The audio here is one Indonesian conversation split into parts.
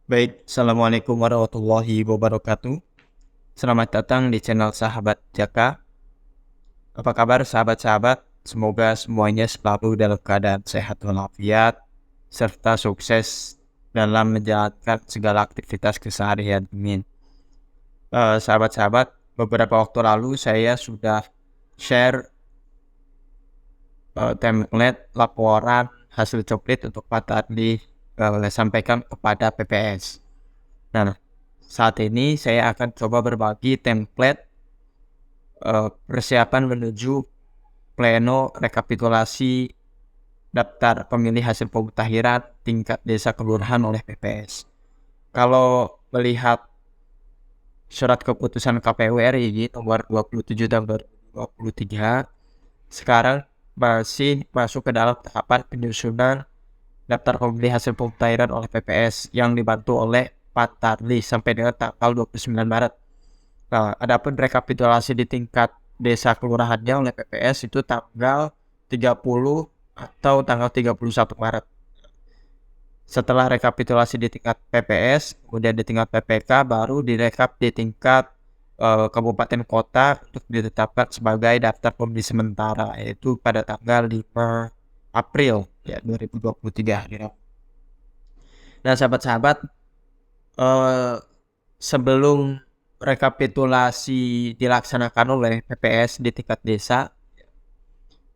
Baik, Assalamualaikum warahmatullahi wabarakatuh. Selamat datang di channel Sahabat Jaka. Apa kabar sahabat-sahabat? Semoga semuanya selalu dalam keadaan sehat walafiat, serta sukses dalam menjalankan segala aktivitas keseharian. Amin. Sahabat-sahabat, beberapa waktu lalu saya sudah share template laporan hasil coklit untuk Pak Tardi sampaikan kepada PPS. Nah, saat ini saya akan coba berbagi template persiapan menuju pleno rekapitulasi daftar pemilih hasil pemutakhiran tingkat desa kelurahan oleh PPS. Kalau melihat surat keputusan KPU RI nomor 27 tahun 2023, sekarang masih masuk ke dalam tahapan penyusunan daftar pemilih hasil pemutakhiran oleh PPS yang dibantu oleh Pak Tarli sampai dengan tanggal 29 Maret. Nah, adapun rekapitulasi di tingkat desa kelurahannya oleh PPS itu tanggal 30 atau tanggal 31 Maret. Setelah rekapitulasi di tingkat PPS, kemudian di tingkat PPK, baru direkap di tingkat kabupaten kota untuk ditetapkan sebagai daftar pemilih sementara, yaitu pada tanggal 5 April ya 2023. Nah, sahabat-sahabat, sebelum rekapitulasi dilaksanakan oleh PPS di tingkat desa,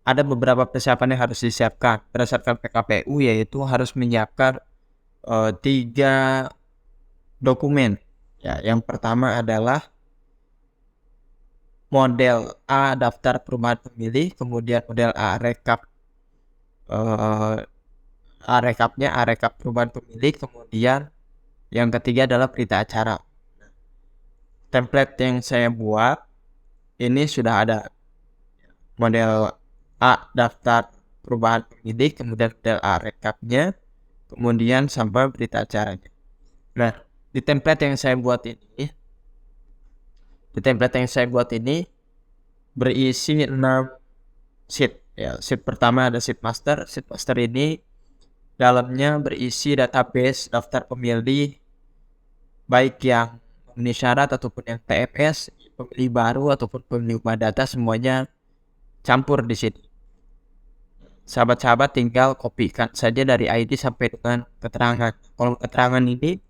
ada beberapa persiapan yang harus disiapkan berdasarkan PKPU, yaitu harus menyiapkan 3 dokumen. Ya, yang pertama adalah model A daftar perumahan pemilih, kemudian model A rekap A rekap perumahan pemilih, kemudian yang ketiga adalah berita acara. Template yang saya buat ini sudah ada model A daftar perubahan pemilih, kemudian model A rekapnya, kemudian sampai berita acaranya. Nah, di template yang saya buat ini berisi 6 sheet. Ya, sheet pertama ada sheet master. Sheet master ini dalamnya berisi database daftar pemilih baik yang memenuhi syarat ataupun yang TFS, pemilih baru ataupun pemilih ubah data, semuanya campur di sini. Sahabat-sahabat tinggal kopikan saja dari ID sampai dengan keterangan. Kalau keterangan ini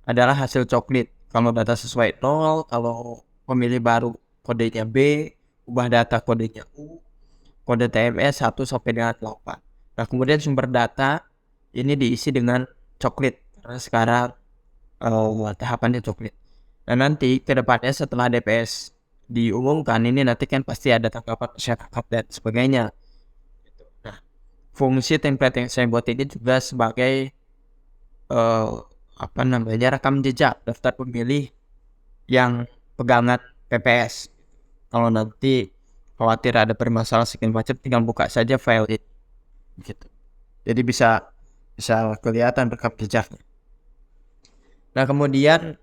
adalah hasil coklit. Kalau data sesuai 0, kalau pemilih baru kodenya B, ubah data kodenya U, kode TMS 1 sampai dengan 8. Nah, kemudian sumber data ini diisi dengan coklit karena sekarang tahapannya coklit. Nah, nanti ke depannya setelah DPS diumumkan ini nanti kan pasti ada tanggapan masyarakat dan sebagainya. Nah, fungsi template yang saya buat ini juga sebagai rekam jejak daftar pemilih yang pegangan PPS. Kalau nanti khawatir ada permasalahan segala macam, tinggal buka saja file ini, gitu. Jadi bisa kelihatan rekam jejaknya. Nah, kemudian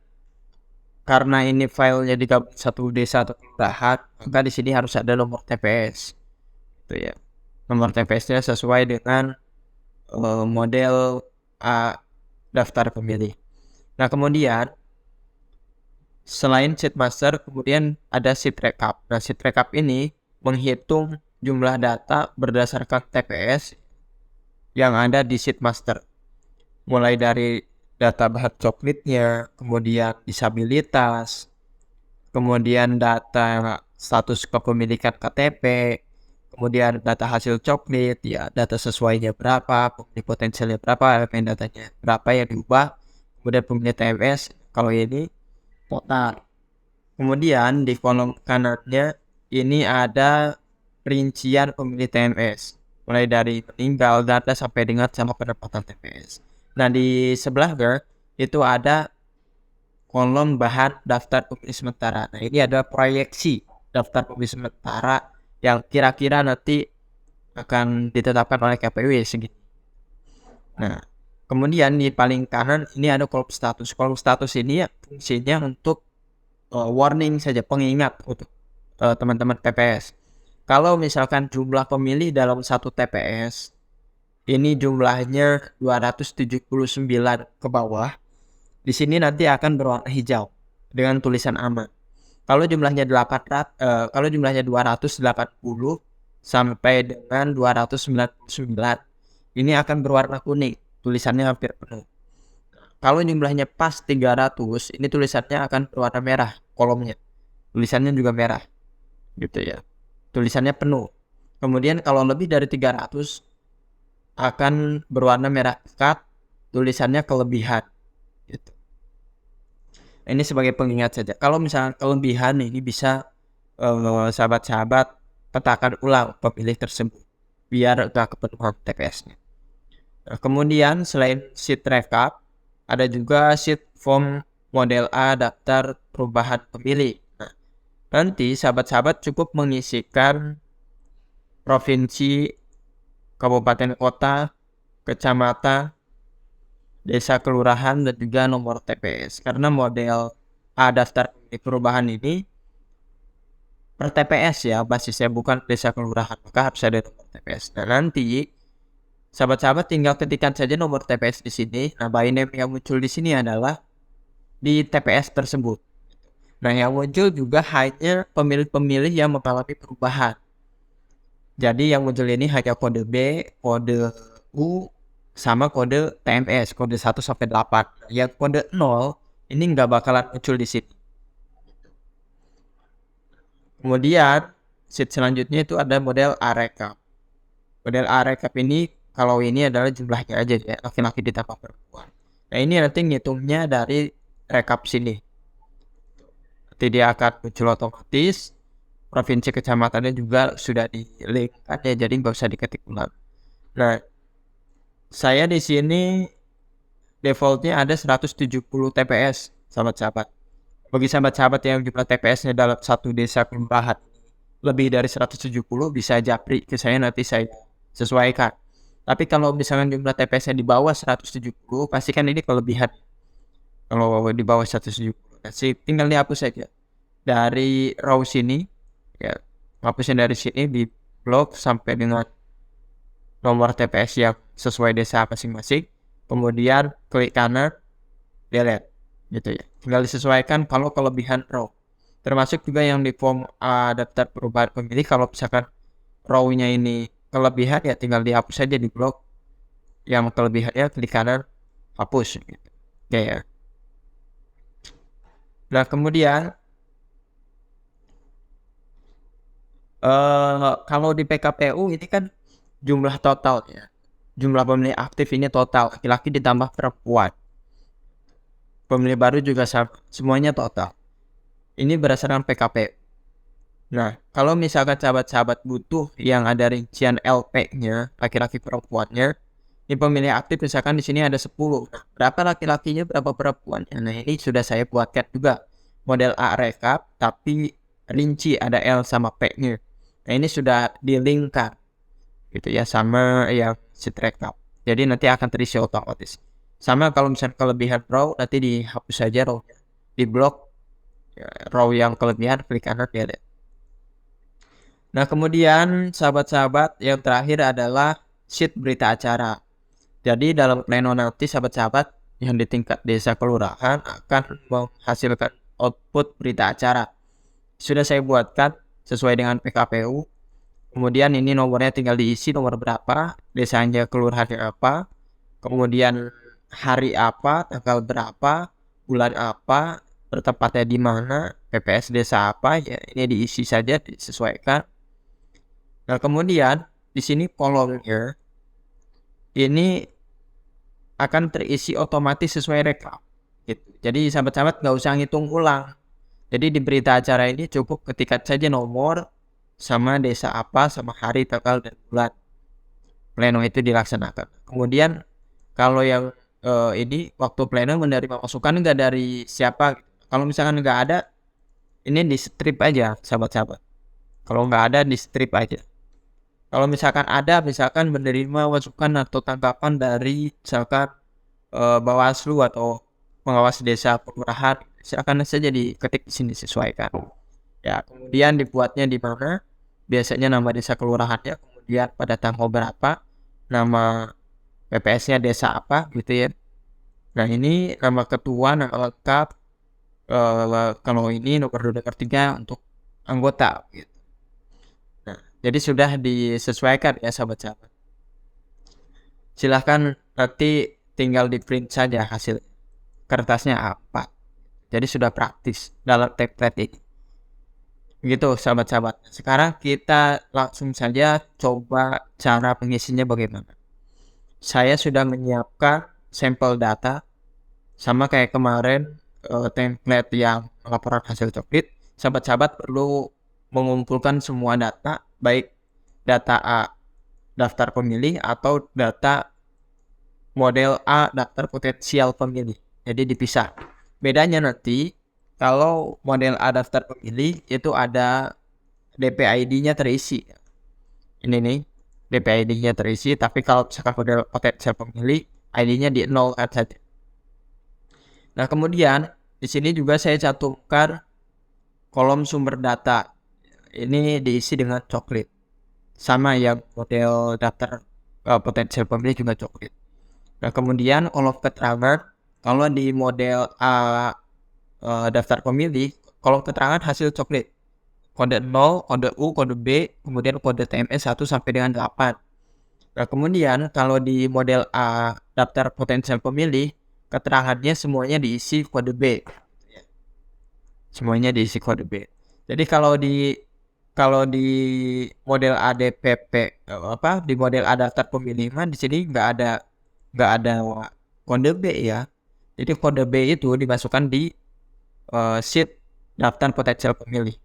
karena ini filenya digabung satu desa atau kelurahan, maka di sini harus ada nomor TPS, gitu ya. Nomor TPS-nya sesuai dengan model A daftar pemilih. Nah, kemudian selain sheet master, kemudian ada sheet recap. Nah, sheet recap ini menghitung jumlah data berdasarkan TPS yang ada di sheet master. Mulai dari data bahan coklitnya, kemudian disabilitas, kemudian data status kepemilikan KTP, kemudian data hasil coklit, ya data sesuainya berapa, pemilih potensialnya berapa, elemen datanya berapa yang diubah, kemudian pemilih TMS, kalau ini total. Kemudian di kolom kanannya ini ada rincian pemilih TMS, mulai dari meninggal data sampai dengan sama pendapatan TPS. Nah, di sebelahnya itu ada kolom bahan daftar pemilih sementara. Nah, ini ada proyeksi daftar pemilih sementara yang kira-kira nanti akan ditetapkan oleh KPU ya segini. Nah, kemudian di paling kanan ini ada kolom status. Kolom status ini ya fungsinya untuk warning saja, pengingat untuk teman-teman TPS. Kalau misalkan jumlah pemilih dalam satu TPS ini jumlahnya 279 ke bawah, Di sini nanti akan berwarna hijau dengan tulisan aman. Kalau jumlahnya 280 sampai dengan 299, ini akan berwarna kuning, tulisannya hampir penuh. Kalau jumlahnya pas 300, ini tulisannya akan berwarna merah kolomnya. Tulisannya juga merah. Gitu ya. Tulisannya penuh. Kemudian kalau lebih dari 300 akan berwarna merah pekat, tulisannya kelebihan. Gitu. Ini sebagai pengingat saja. Kalau misalnya kelebihan ini bisa sahabat-sahabat petakan ulang pemilih tersebut biar gak kepenuhan TPS-nya. Nah, kemudian selain sheet rekap, ada juga sheet form model A daftar perubahan pemilih. Nah, nanti sahabat-sahabat cukup mengisikan provinsi, kabupaten kota, kecamatan, desa kelurahan, dan juga nomor TPS. Karena model A daftar pemilih perubahan ini per TPS ya basisnya, bukan desa kelurahan, maka harus ada nomor TPS. Nah, nanti sahabat-sahabat tinggal ketikkan saja nomor TPS di sini. Nah, by name yang muncul di sini adalah di TPS tersebut. Nah, yang muncul juga hanya pemilih-pemilih yang mengalami perubahan. Jadi yang muncul ini hanya kode B, kode U, sama kode TMS, kode 1 sampai 8. Yang kode 0 ini nggak bakalan muncul di sini. Kemudian sheet selanjutnya itu ada model A-Recap. Model A-Recap ini, kalau ini adalah jumlahnya aja ya, laki-laki ditambah perempuan. Nah, ini nanti ngitungnya dari rekap sini. Nanti dia akan muncul otomatis. Provinsi kecamatannya juga sudah di-link ya, jadi nggak usah diketik ulang. Nah, saya di sini defaultnya ada 170 TPS, sahabat-sahabat. Bagi sahabat-sahabat yang jumlah TPS-nya dalam satu desa kelurahan lebih dari 170, bisa japri ke saya, nanti saya sesuaikan. Tapi kalau misalkan jumlah TPS-nya di bawah 170, pastikan ini kelebihan. Kalau di bawah 170, tinggal dihapus saja dari row sini ya, hapusnya dari sini di blok sampai dengan nomor TPS yang sesuai desa masing-masing. Kemudian klik kanan, delete gitu ya. Tinggal disesuaikan kalau kelebihan row. Termasuk juga yang di form daftar perubahan pemilih, kalau misalkan row-nya ini kelebihan ya tinggal dihapus saja di blok yang kelebihannya, klik kanan, hapus gitu. Oke ya. Nah, kemudian kalau di PKPU ini kan jumlah totalnya, jumlah pemilih aktif ini total laki-laki ditambah perempuan. Pemilih baru juga sama, semuanya total. Ini berdasarkan PKPU. Nah, kalau misalkan sahabat-sahabat butuh yang ada rincian LP-nya, laki-laki perempuannya, ini pemilih aktif misalkan di sini ada 10. Nah, berapa laki-lakinya, berapa perempuannya? Nah, ini sudah saya buatkan juga model A rekap, tapi rinci ada L sama P-nya. Nah, ini sudah di-linkkan gitu ya sama yang sheet rekap. Jadi nanti akan terisi otomatis. Sama kalau misalnya kelebihan row, nanti dihapus saja row-nya. Di blok ya, row yang kelebihan, klik kanan delete. Nah, kemudian sahabat-sahabat yang terakhir adalah sheet berita acara. Jadi dalam pleno nanti sahabat-sahabat yang di tingkat desa kelurahan akan menghasilkan output berita acara. Sudah saya buatkan sesuai dengan PKPU. Kemudian ini nomornya tinggal diisi, nomor berapa, desanya kelurahannya apa, kemudian hari apa, tanggal berapa, bulan apa, bertempatnya di mana, PPS desa apa ya, ini diisi saja, disesuaikan. Nah, kemudian di sini kolomnya ini akan terisi otomatis sesuai rekap gitu. Jadi sahabat-sahabat nggak usah ngitung ulang. Jadi di berita acara ini cukup ketikkan saja nomor sama desa apa, sama hari, tanggal, dan bulan pleno itu dilaksanakan. Kemudian kalau yang ini waktu pleno menerima masukan nggak dari siapa gitu. Kalau misalkan nggak ada, ini di strip aja sahabat-sahabat. Kalau nggak ada, di strip aja. Kalau misalkan ada, misalkan menerima masukan atau tanggapan dari misalkan Bawaslu atau pengawas desa kelurahan, silakan saja diketik di sini, sesuaikan. Ya, kemudian dibuatnya di mana? Biasanya nama desa kelurahannya, kemudian pada tanggal berapa, nama PPS-nya desa apa gitu ya. Nah ini nama ketua, nama lengkap, kalau ini nomor 2, nomor 3 untuk anggota gitu. Nah, jadi sudah disesuaikan ya sahabat-sahabat. Silahkan nanti tinggal di print saja hasil kertasnya apa. Jadi sudah praktis dalam template ini. Gitu sahabat-sahabat. Sekarang kita langsung saja coba cara pengisinya bagaimana. Saya sudah menyiapkan sampel data sama kayak kemarin template yang laporan hasil coklit. Sahabat-sahabat perlu mengumpulkan semua data, baik data A daftar pemilih atau data model A daftar potensial pemilih. Jadi dipisah. Bedanya nanti kalau model A daftar pemilih itu ada DPID-nya terisi. Ini nih, DPID-nya terisi, tapi kalau misalkan model potensial pemilih, ID-nya di 0 saja. Nah, kemudian di sini juga saya cantumkan kolom sumber data. Ini diisi dengan coklit. Sama yang model daftar potensial pemilih juga coklit. Nah, kemudian kolom keterangan, kalau di model A daftar pemilih, kolom keterangan hasil coklit. Kode 0, kode U, kode B, kemudian kode TMS 1 sampai dengan 8. Nah, kemudian kalau di model A daftar potensial pemilih, keterangannya semuanya diisi kode B. Semuanya diisi kode B. Jadi kalau di model ADPP di model A daftar pemilih di sini nggak ada kode B ya. Jadi kode B itu dimasukkan di sheet daftar potensial pemilih.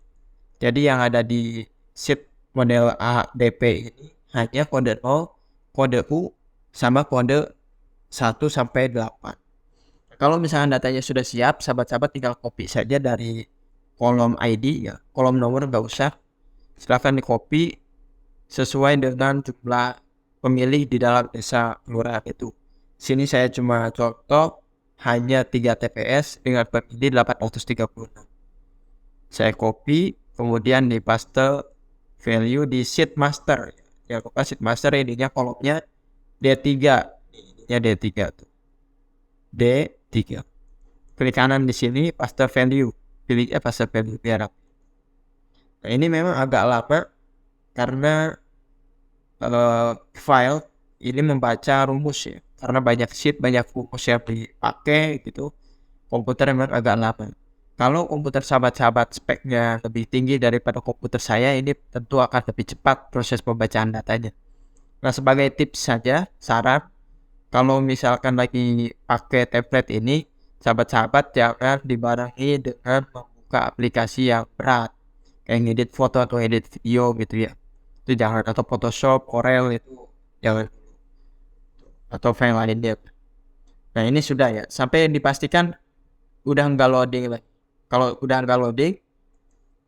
Jadi yang ada di sheet model ADP ini hanya kode 0, kode U, sama kode 1 sampai 8. Kalau misalnya datanya sudah siap, sahabat-sahabat tinggal copy saja dari kolom ID ya, kolom nomor nggak usah. Silahkan di copy sesuai dengan jumlah pemilih di dalam desa kelurahan itu. Sini saya cuma contoh hanya 3 TPS dengan pemilih 836. Saya copy, kemudian di paste value di sheet master. Ya, sheet master ininya kolomnya D3. Ininya D3 tuh. D3. Klik kanan di sini paste value. Pilihnya paste value biar. Nah, ini memang agak lama karena file ini membaca rumus ya. Karena banyak sheet, banyak rumus yang dipakai gitu. Komputer memang agak lama. Kalau komputer sahabat-sahabat speknya lebih tinggi daripada komputer saya, ini tentu akan lebih cepat proses pembacaan datanya. Nah, sebagai tips saja, saran, kalau misalkan lagi pakai template ini, sahabat-sahabat jangan dibarengi dengan membuka aplikasi yang berat, kayak ngedit foto atau edit video gitu ya. Itu jangan, atau Photoshop, Corel itu jangan, atau file lainnya. Nah, ini sudah ya, sampai dipastikan udah nggak loading lagi. Kalau udah nggak loading,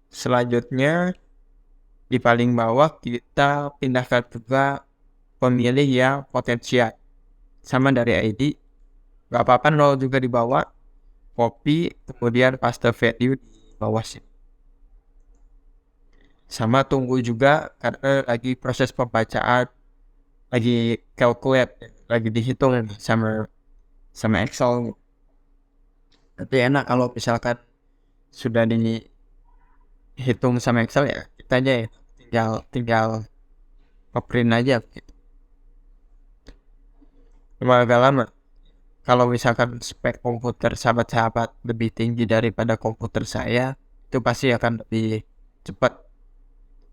selanjutnya di paling bawah kita pindahkan juga pemilih yang potensial. Sama dari ID, nggak apa-apa nol juga di bawah, copy, kemudian paste value di bawah sini. Sama tunggu juga karena lagi proses pembacaan, lagi calculate, lagi dihitung sama Excel. Tapi enak kalau misalkan sudah dihitung sama Excel ya, kita aja ya tinggal print aja gitu. Cuma agak lama. Kalau misalkan spek komputer sahabat-sahabat lebih tinggi daripada komputer saya, itu pasti akan lebih cepat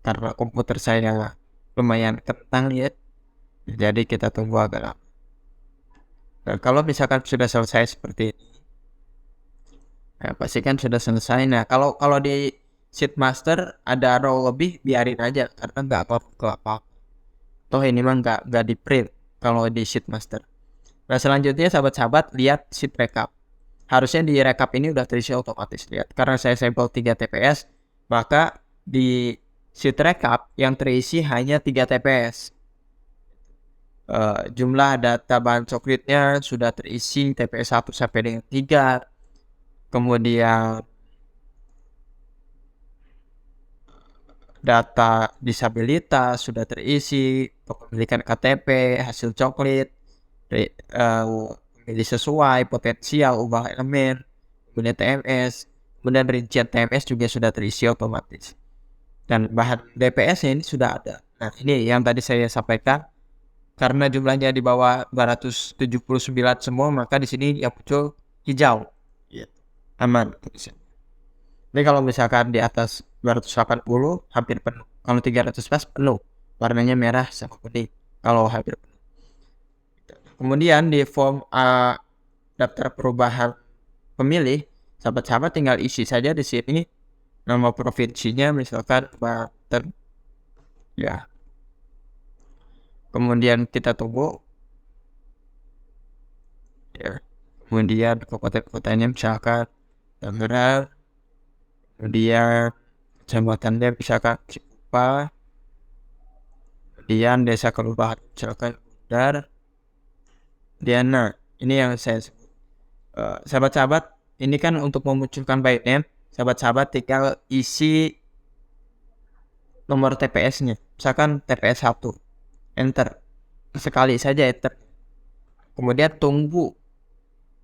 karena komputer saya lumayan kentang ya. Jadi kita tunggu agak lama. Nah, kalau misalkan sudah selesai seperti ini, nah, pastikan sudah selesai. Nah, kalau di sheet master ada row lebih, biarin aja karena nggak apa-apa. Toh ini mah nggak di print kalau di sheet master. Nah, selanjutnya sahabat-sahabat lihat sheet recap. Harusnya di recap ini udah terisi otomatis, lihat. Karena saya sampel 3 TPS, maka di sheet recap yang terisi hanya 3 TPS. Jumlah data bahan coklatnya sudah terisi TPS 1 sampai dengan 3. Kemudian data disabilitas sudah terisi, kepemilikan KTP, hasil coklat, pilih sesuai, potensial, ubah elemen, kemudian TMS, kemudian rincian TMS juga sudah terisi otomatis. Dan bahan DPS-nya ini sudah ada. Nah, ini yang tadi saya sampaikan, karena jumlahnya di bawah 279 semua, maka di sini yang muncul hijau. Aman. Jadi kalau misalkan di atas 280 hampir penuh. Kalau 314 penuh. Warnanya merah sama kuning. Kalau hampir penuh. Kemudian di form daftar perubahan pemilih, sahabat-sahabat tinggal isi saja di sini nama provinsinya, misalkan Banten. Ya. Kemudian kita tunggu. Ya. Kemudian kabupaten-kotanya misalkan Tangerang. Kemudian kecamatannya misalkan Cikupa. Kemudian desa kelurahan misalkan Bundar. Diana, ini yang saya sebut. Sahabat-sahabat, ini kan untuk memunculkan by name, sahabat-sahabat tinggal isi nomor TPS-nya. Misalkan TPS 1, enter. Sekali saja enter. Kemudian tunggu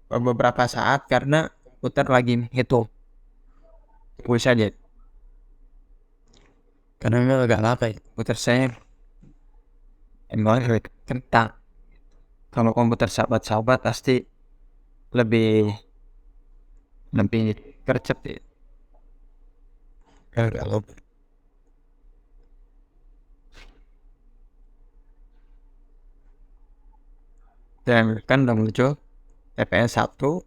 beberapa saat karena komputer lagi menghitung. Tunggu saja. Karena agak lama ya, komputer saya emang kentang. Kalau komputer sahabat-sahabat pasti lebih gercep ya. Kalau dan kan udah muncul TPS 1.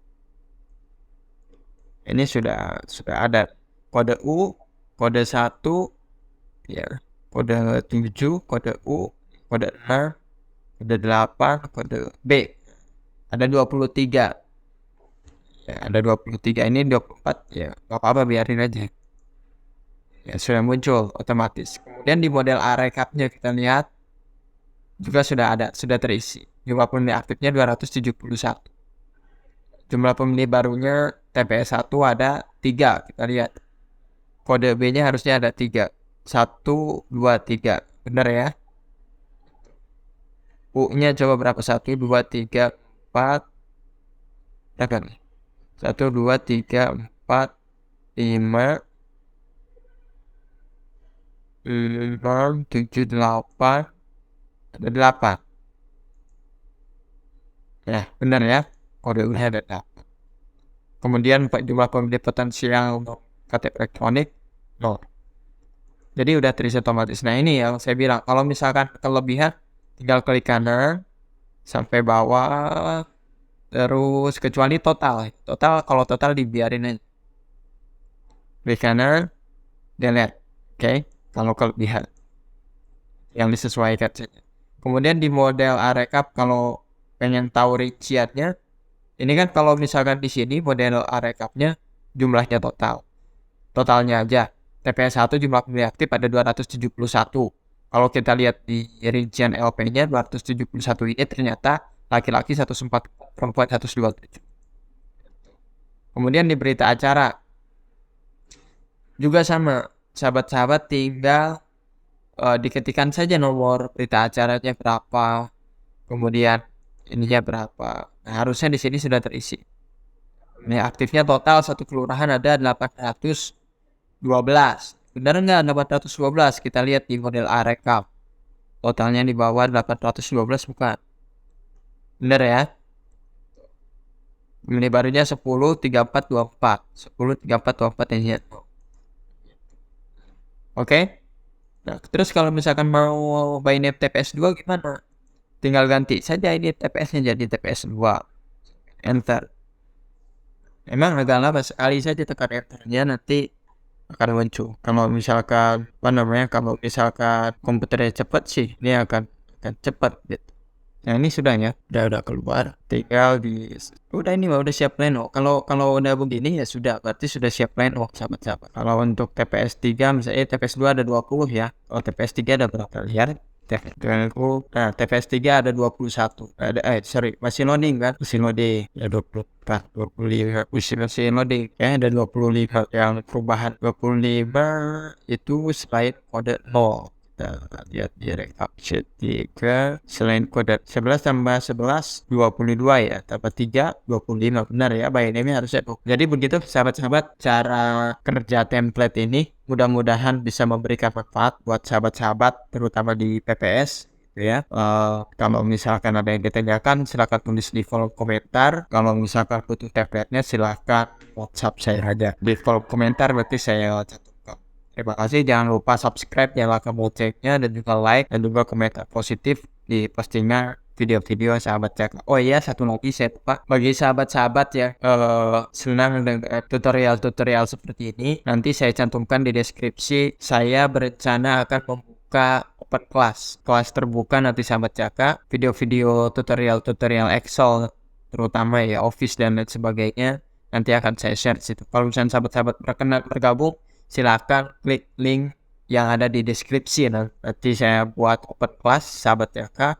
Ini sudah ada kode U, kode 1, ya, kode 7, kode U, kode 6, kode 8, kode B. Ada 23. Ya, ada 23. Ini 24, ya gak apa-apa, biarin aja. Ya, sudah muncul otomatis. Kemudian di model A-Recap-nya kita lihat juga sudah terisi. Jumlah pemilih aktifnya 271. Jumlah pemilih barunya TPS 1 ada 3. Kita lihat. Kode B-nya harusnya ada 3. 1, 2, 3. Benar ya? U-nya coba berapa? 1, 2, 3, 4. Kan? 1, 2, 3, 4, 5, 6, 7, 8. Ada 8. Ya, benar ya. Kode U-nya ada 8. Kemudian jumlah pemilih potensial KTP elektronik 0. Jadi udah terisi otomatis. Nah, ini yang saya bilang, kalau misalkan kelebihan tinggal klik kanan sampai bawah, terus kecuali total kalau total dibiarin aja, klik kanan, delete. Oke. Kalau kelebihan yang disesuaikan saja. Kemudian di model A-Recap kalau pengen tahu rinciannya, ini kan kalau misalkan di sini model A-Recap-nya jumlahnya totalnya aja. TPS 1 jumlah pemilih aktif ada 271. Kalau kita lihat di rincian LP-nya 271 ini ternyata laki-laki 104, perempuan 127. Kemudian di berita acara juga sama, sahabat-sahabat tinggal diketikkan saja nomor berita acaranya berapa, kemudian ininya berapa. Nah, harusnya di sini sudah terisi. Ini aktifnya total satu kelurahan ada 812. Benar nggak 812? Kita lihat di model A-Recap. Totalnya di bawah 812 bukan? Benar ya? Ini barunya 10, 34, 24. 10, 34, 24 ini ya. Oke? Nah, terus kalau misalkan mau by name TPS 2 gimana? Tinggal ganti saja ini TPS-nya jadi TPS 2. Enter. Emang agak lama, sekali saja tekan enternya nanti akan muncul. Kalau misalkan kalau misalkan komputernya cepat sih, ini akan cepat gitu. Nah, ini sudah ya, udah keluar. Tinggal udah ini udah siap pleno. Kalau udah begini ya sudah, berarti sudah siap pleno, sahabat-sahabat. Kalau untuk TPS 3 misalnya TPS 2 ada 20 ya. Kalau TPS 3 ada berapa? Lihat. Nah, TPS 3 ada 21. Masih loading kan? Masih loading. Ya 24, 25. Masih loading. Ya ada 25. Yang perubahan 25 itu selain kode 0. Kita lihat di rekap sheet 3. Selain kode 11 tambah 11 22 ya, tambah 3 25. Benar ya, by name harusnya. Jadi begitu sahabat-sahabat cara kerja template ini. Mudah-mudahan bisa memberikan manfaat buat sahabat-sahabat terutama di PPS gitu ya. Kalau misalkan ada yang ditanyakan silahkan tulis di kolom komentar. Kalau misalkan butuh template-nya silahkan WhatsApp saya aja di kolom komentar, berarti saya cantumkan. Terima kasih, jangan lupa subscribe, nyalakan loncengnya, dan juga like dan juga komentar positif di postingan video-video sahabat cek. Oh iya, satu lagi saya lupa, bagi sahabat-sahabat ya senang dengan tutorial-tutorial seperti ini, nanti saya cantumkan di deskripsi. Saya berencana akan membuka open kelas terbuka nanti sahabat Caka, video-video tutorial Excel terutama ya, Office dan lain sebagainya nanti akan saya share situ. Kalau misalnya sahabat-sahabat berkenan bergabung, silakan klik link yang ada di deskripsi. Nanti saya buat open class sahabat Caka.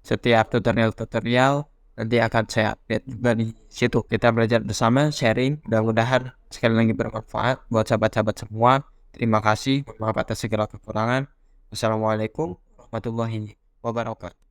Setiap tutorial nanti akan saya update juga di situ. Kita belajar bersama, sharing. Mudah-mudahan sekali lagi bermanfaat buat sahabat-sahabat semua. Terima kasih. Maaf atas segala kekurangan. Wassalamualaikum warahmatullahi wabarakatuh.